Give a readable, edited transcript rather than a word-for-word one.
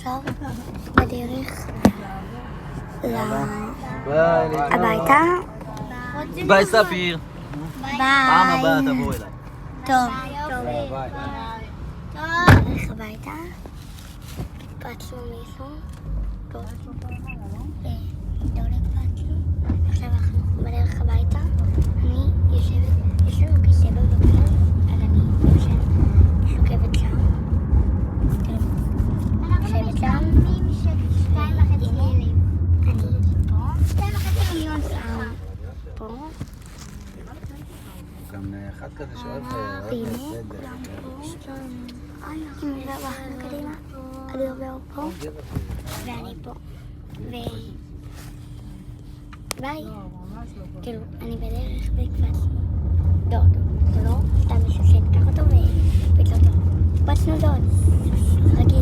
עכשיו בדרך הביתה. ביי ספיר. ביי. פעם הבאה תבואו אליי. טוב. ביי. נלך הביתה. קפצנו מישהו. טוב. דולק קפצנו. עכשיו אנחנו בדרך הביתה. אני יושבת, יש לנו כיסא בבקר, אז אני שוכבת שם. יושבת שם. פה. גם אחד כזה שאוהב בסדר. אני עובר קדימה, אני עובר פה, ואני פה, ביי. כאילו, אני בדרך וקפצנו דוד, זה לא סתם מישהו שקח אותו ופיץ אותו. קפצנו דוד, רגיל.